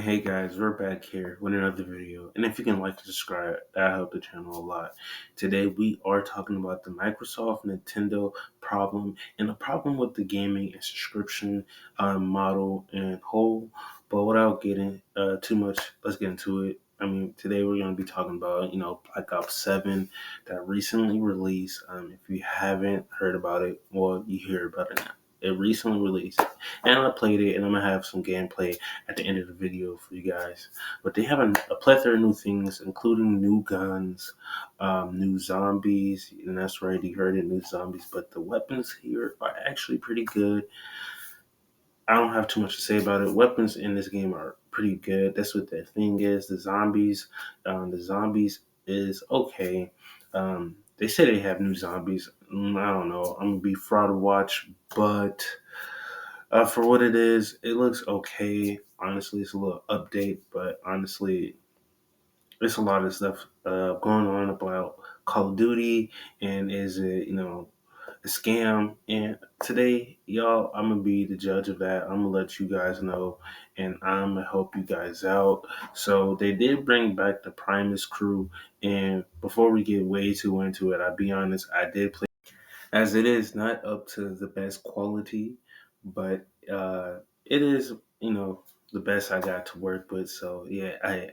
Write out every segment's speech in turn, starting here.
Hey guys, we're back here with another video. And if you can like and subscribe, that help the channel a lot. Today we are talking about the Microsoft Nintendo problem and the problem with the gaming and subscription model and whole. But without getting too much, let's get into it. Today we're going to be talking about, Black Ops 7 that recently released. If you haven't heard about it, well, you hear about it now. It recently released, and I played it, and I'm going to have some gameplay at the end of the video for you guys. But they have a plethora of new things, including new guns, new zombies, and that's right, you heard it, new zombies. But the weapons here are actually pretty good. I don't have too much to say about it. Weapons in this game are pretty good. That's what the thing is. The zombies is okay. They say they have new zombies. I don't know. I'm gonna be fraud watch, but for what it is, it looks okay. Honestly, it's a little update, but honestly, there's a lot of stuff going on about Call of Duty, and is it a scam? And today, y'all, I'm gonna be the judge of that. I'm gonna let you guys know, and I'm gonna help you guys out. So they did bring back the Primus crew, and before we get way too into it, I'll be honest, I did play as it is not up to the best quality, but it is, the best I got to work with. So yeah,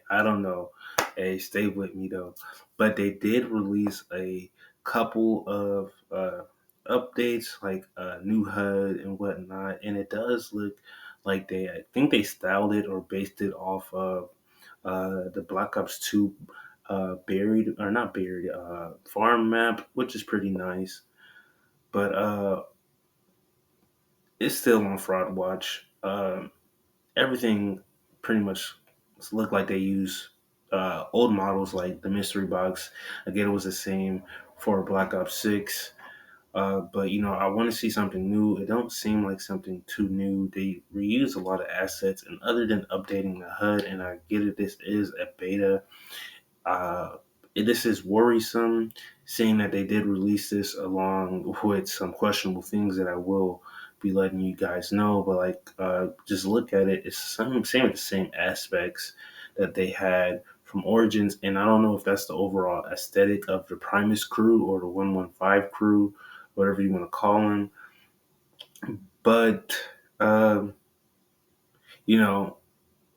I don't know. Hey, stay with me though. But they did release a couple of updates, like a new HUD and whatnot, and it does look like I think they styled it or based it off of the Black Ops 2 buried or not buried farm map, which is pretty nice. But it's still on fraud watch. Everything pretty much looked like they use old models like the mystery box. Again, it was the same for Black Ops 6. But I want to see something new. It don't seem like something too new. They reuse a lot of assets, and other than updating the HUD, and I get it, this is a beta. Uh, this is worrisome, seeing that they did release this along with some questionable things that I will be letting you guys know. But just look at it; it's same with the same aspects that they had from Origins, and I don't know if that's the overall aesthetic of the Primus crew or the 115 crew, whatever you want to call them. But um, you know,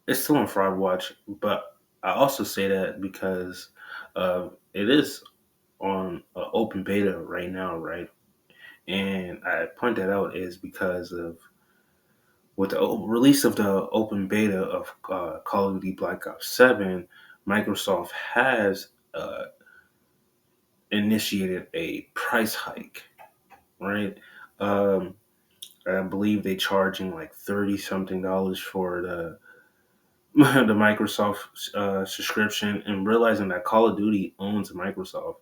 it's still on fraud watch. But I also say that because it is on open beta right now, right? And I point that out is because of with the release of the open beta of Call of Duty Black Ops 7, Microsoft has initiated a price hike, right? Um, I believe they charging like 30 something dollars for the the Microsoft subscription, and realizing that Call of Duty owns Microsoft,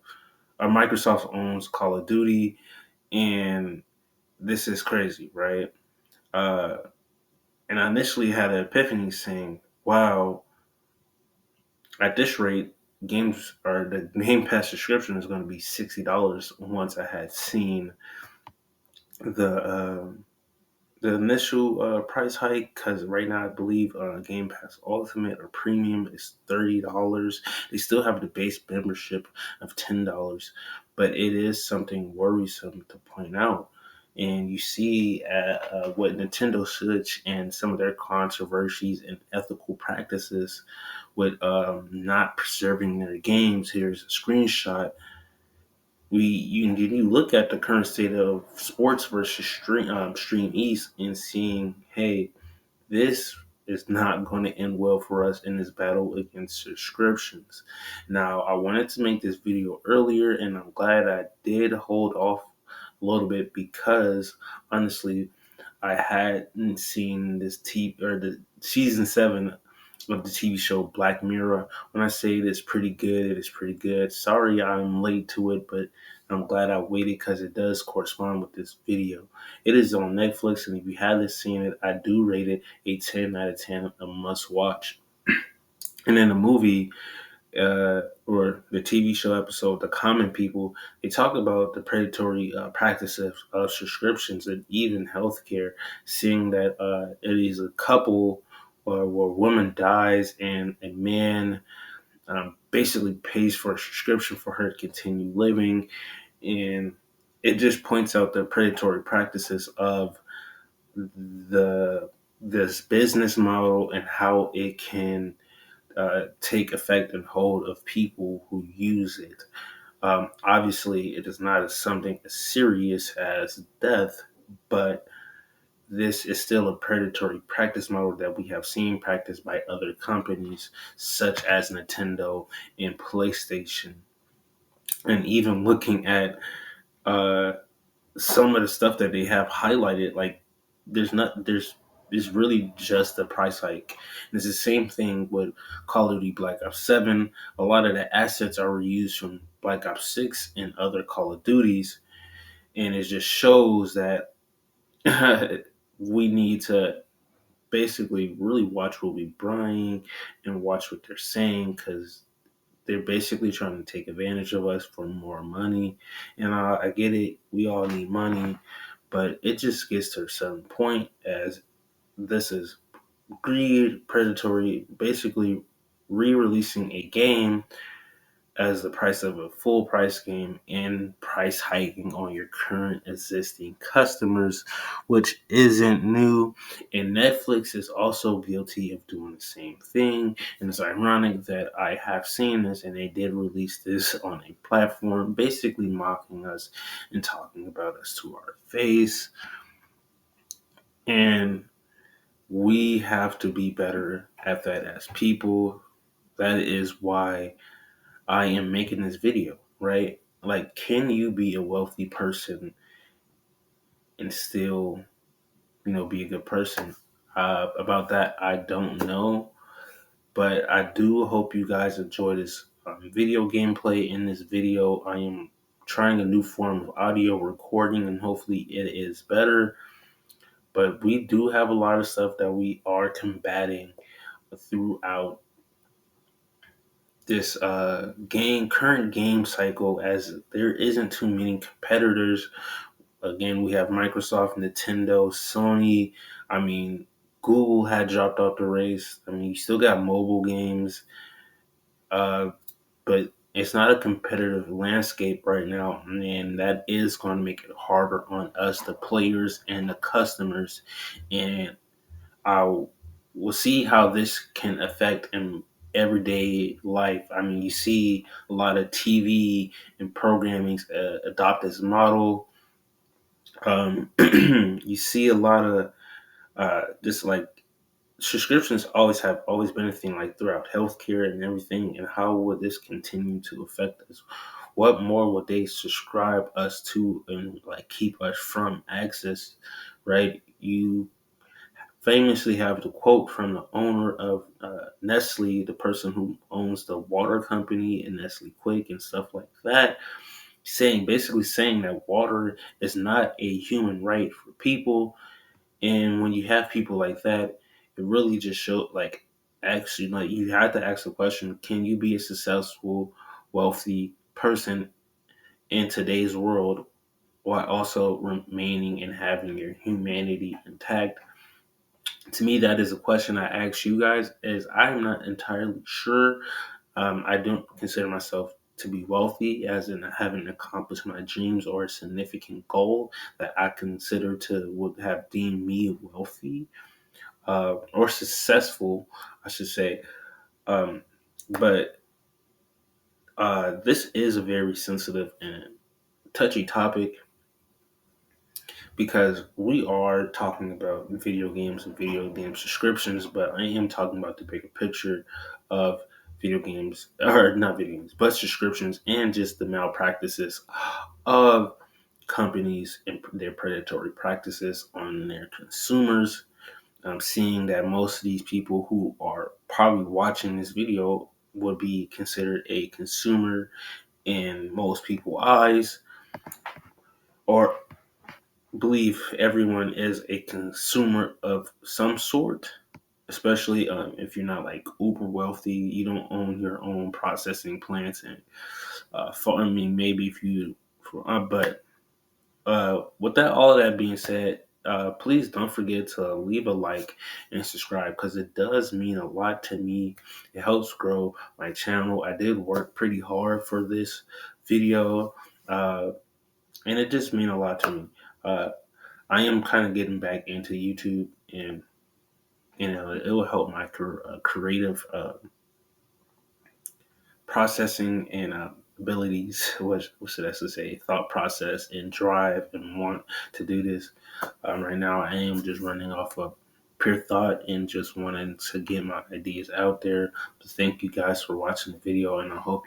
or Microsoft owns Call of Duty, and this is crazy, right? Uh, and I initially had an epiphany saying, wow, at this rate, games or the Game Pass subscription is going to be $60 once I had seen the uh, the initial price hike, because right now I believe Game Pass Ultimate or Premium is $30. They still have the base membership of $10, but it is something worrisome to point out. And you see what Nintendo Switch and some of their controversies and ethical practices with not preserving their games. Here's a screenshot. You look at the current state of sports versus Stream East and seeing, hey, this is not going to end well for us in this battle against subscriptions. Now, I wanted to make this video earlier, and I'm glad I did hold off a little bit because honestly, I hadn't seen this the season 7 of the TV show Black Mirror. When I say it's pretty good, it is pretty good. Sorry I'm late to it, but I'm glad I waited because it does correspond with this video. It is on Netflix, and if you haven't seen it, I do rate it a 10 out of 10, a must watch. And then the movie or the TV show episode, The Common People, they talk about the predatory practices of subscriptions and even healthcare, seeing that it is a couple where a woman dies and a man basically pays for a subscription for her to continue living. And it just points out the predatory practices of the this business model and how it can take effect and hold of people who use it. Obviously, it is not something as serious as death, but this is still a predatory practice model that we have seen practiced by other companies such as Nintendo and PlayStation. And even looking at uh, some of the stuff that they have highlighted, like there's it's really just a price hike. And it's the same thing with Call of Duty Black Ops 7. A lot of the assets are reused from Black Ops 6 and other Call of Duties. And it just shows that we need to basically really watch what we bring and watch what they're saying, because they're basically trying to take advantage of us for more money. And I get it, we all need money, but it just gets to a certain point as this is greed, predatory, basically re-releasing a game as the price of a full price game and price hiking on your current existing customers, which isn't new. And Netflix is also guilty of doing the same thing. And it's ironic that I have seen this and they did release this on a platform, basically mocking us and talking about us to our face. And we have to be better at that as people. That is why I am making this video, right? Like, can you be a wealthy person and still, be a good person? About that, I don't know, but I do hope you guys enjoy this video gameplay. In this video, I am trying a new form of audio recording, and hopefully it is better. But we do have a lot of stuff that we are combating throughout this current game cycle, as there isn't too many competitors. Again, we have Microsoft, Nintendo, Sony. I mean, Google had dropped out the race. I mean, you still got mobile games, uh, but it's not a competitive landscape right now, and that is going to make it harder on us, the players and the customers. And I will see how this can affect in everyday life. I mean, you see a lot of TV and programming adopt this model. You see a lot of just like subscriptions always been a thing, like throughout healthcare and everything. And how would this continue to affect us? What more would they subscribe us to and like keep us from access? Right? You famously have the quote from the owner of Nestle, the person who owns the water company and Nestle Quick and stuff like that, basically saying that water is not a human right for people. And when you have people like that, it really just shows, like, actually, like, you have to ask the question: can you be a successful, wealthy person in today's world while also remaining and having your humanity intact? To me, that is a question I ask you guys, as I'm not entirely sure. I don't consider myself to be wealthy, as in having accomplished my dreams or a significant goal that I consider to would have deemed me wealthy or successful, I should say. Um, but this is a very sensitive and touchy topic, because we are talking about video games and video game subscriptions, but I am talking about the bigger picture of video games, or not video games, but subscriptions, and just the malpractices of companies and their predatory practices on their consumers. Seeing that most of these people who are probably watching this video would be considered a consumer in most people's eyes, or believe everyone is a consumer of some sort, especially if you're not like uber wealthy, you don't own your own processing plants and farming. Maybe if you, but with that, all of that being said, please don't forget to leave a like and subscribe because it does mean a lot to me. It helps grow my channel. I did work pretty hard for this video, and it just means a lot to me. Uh, I am kind of getting back into YouTube, and it will help my creative processing and abilities. What should I say? Thought process and drive and want to do this. Right now, I am just running off of pure thought and just wanting to get my ideas out there. Thank you guys for watching the video, and I hope